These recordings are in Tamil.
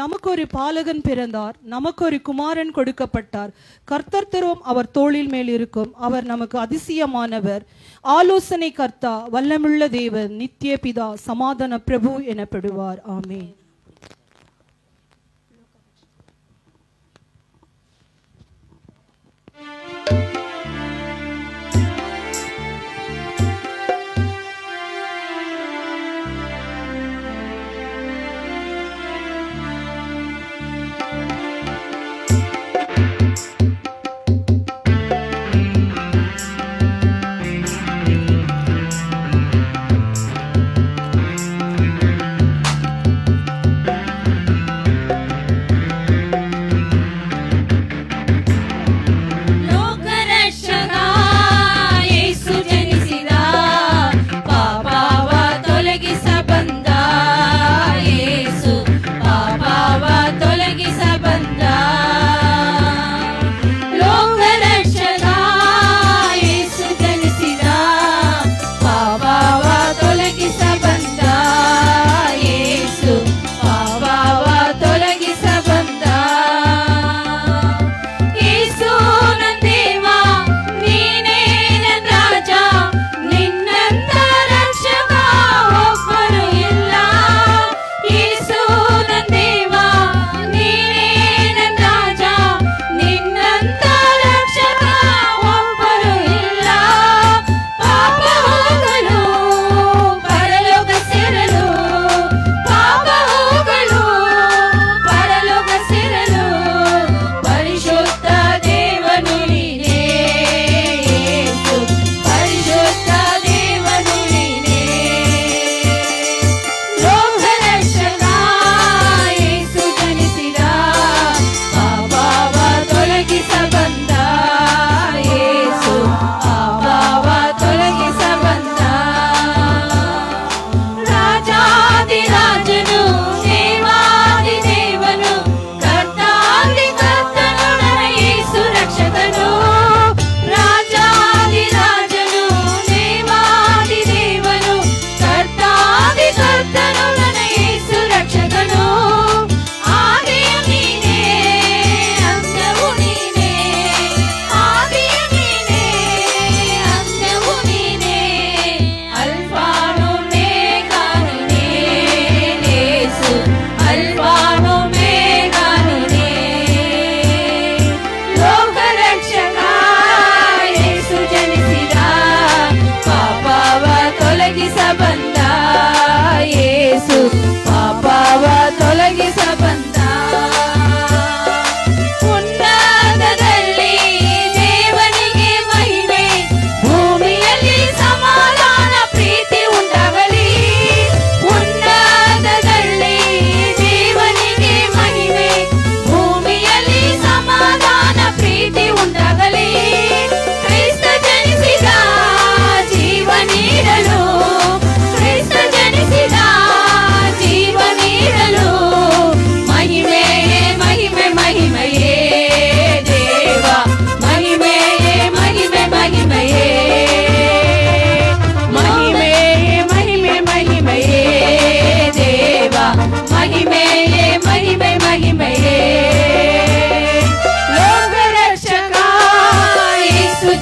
நமக்கு ஒரு பாலகன் பிறந்தார், நமக்கு ஒரு குமாரன் கொடுக்கப்பட்டார். கர்த்தர் தரும் அவர் தோளில் மேல் இருக்கும். அவர் நமக்கு அதிசயமானவர், ஆலோசனை கர்த்தா, வல்லமுள்ள தேவன், நித்திய பிதா, சமாதான பிரபு எனப்படுவார். ஆமென்.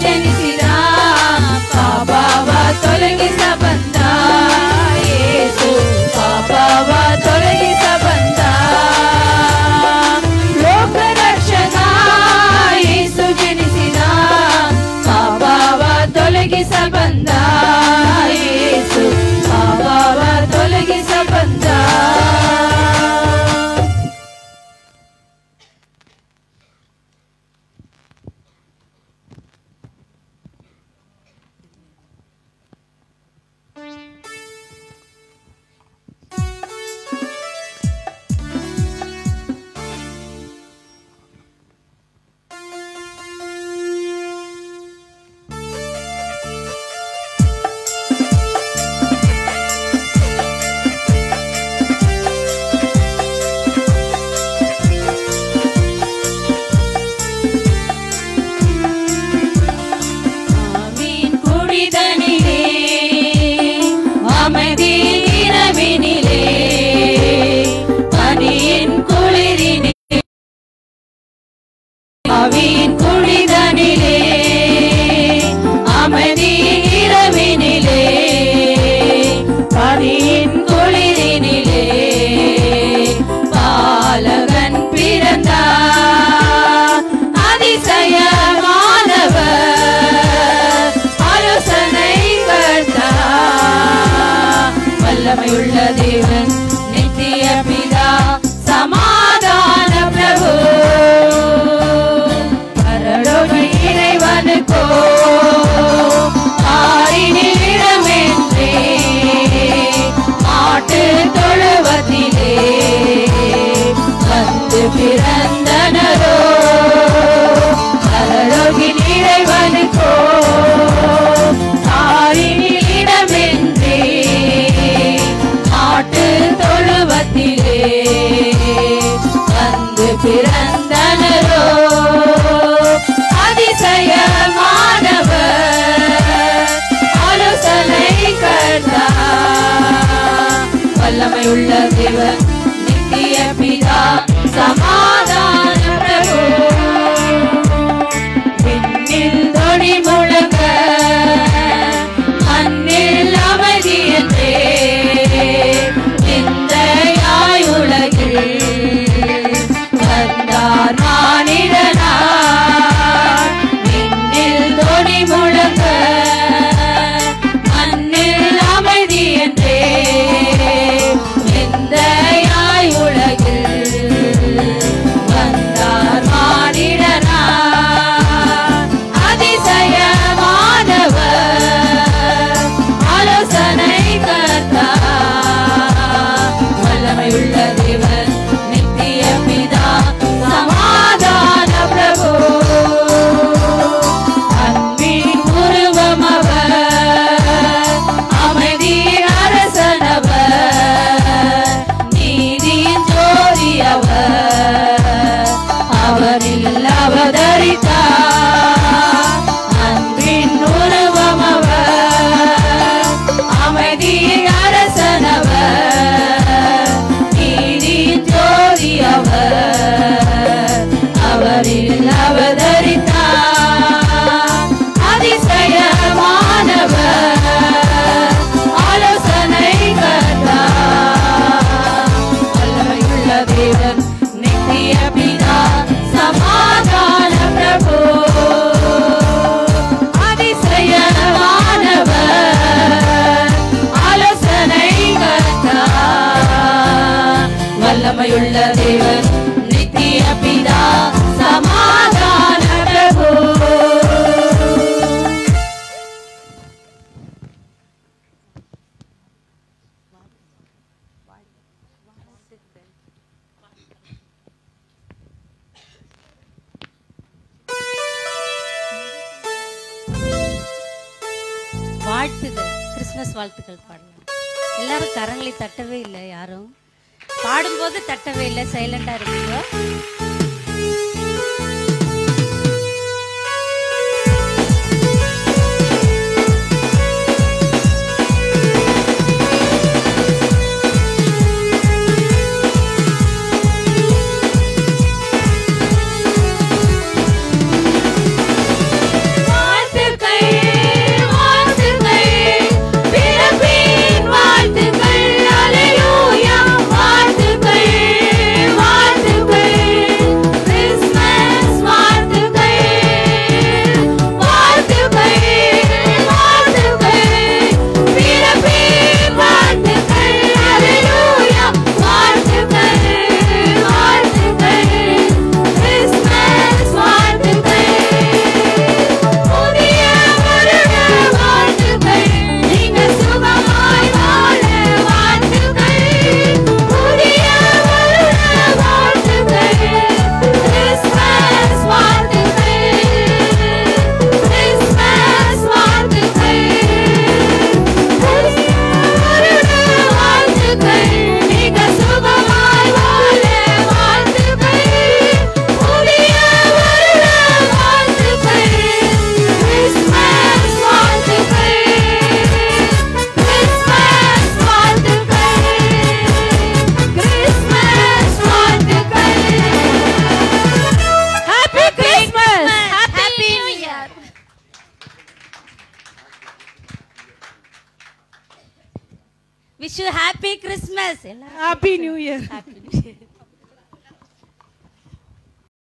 ಜನಿಸಿದ ಪಾಪವ ತೊಲಗಿಸ ಬಂದ ಯೇಸು ಪಾಪವ ತೊಲಗಿಸ ಬಂದ ಲೋಕ ರಕ್ಷಕ ಯೇಸು ಜನಿಸಿದ ಪಾಪವ ತೊಲಗಿಸ ಬಂದ ಯೇಸು ಪಾಪವ ತೊಲಗಿಸ ಬಂದ வல்லமையுள்ள தேவன் நித்திய பிதா சமாதான பிரபு பரலோக இறைவனுக்கோ ஆரினில் இடமென்றே ஆட்டு தொழுவத்திலே வந்து பிறந்தனரோ பரலோகின் இறைவனுக்கோ ஆரினில் இடமென்றே ஆட்டு தொழுவத்திலே வந்து பிறந்தனரோ அதிசயமானவர் ஆலோசனை கர்த்தா வல்லமையுள்ள தேவன் நித்திய பிதா சமாதான பிரபு விண்ணில் தொனி முழங்க மண்ணில் அமைதி என்றே இந்த உலகில் வந்தார் மானிடனார் விண்ணில் தொனி முழங்க மண்ணில் அமைதி என்றே இந்த உலகில் வந்தார் மானிடனார் அதிசயமானவர் ஆலோசனை கர்த்தா வல்லமையுள்ள தேவன் நித்திய பிதா சமாதான பிரபு அன்பின் உருவம் அவர் அமைதியின் அரசனவர் நீதியின் ஜோதி அவர் அவரில் அவதரித்தார் அன்பின் உருவம் அவர் அமைதியின் அரசனவர் நீதியின் ஜோதி அவர் அவரில் அவதரித்தார் அதிசயமானவர் ஆலோசனை கர்த்தா வல்லமையுள்ள தேவன் நித்திய பிதா சமாதான பிரபு அதிசயமானவர் ஆலோசனை கர்த்தா வல்லமையுள்ள தேவன் நித்திய பிதா சமாதான பிரபு வாழ்த்துகள் கிறிஸ்துமஸ் வாழ்த்துக்கள் பாடலாம். எல்லாரும் கரங்களை தட்டவே இல்லை, யாரும் பாடும்போது தட்டவே இல்லை, சைலண்டா இருக்கீங்க. வாழ்த்து ஹாப்பி கிறிஸ்மஸ் எல்லாரும் ஹாப்பி நியூ இயர். ஹாப்பி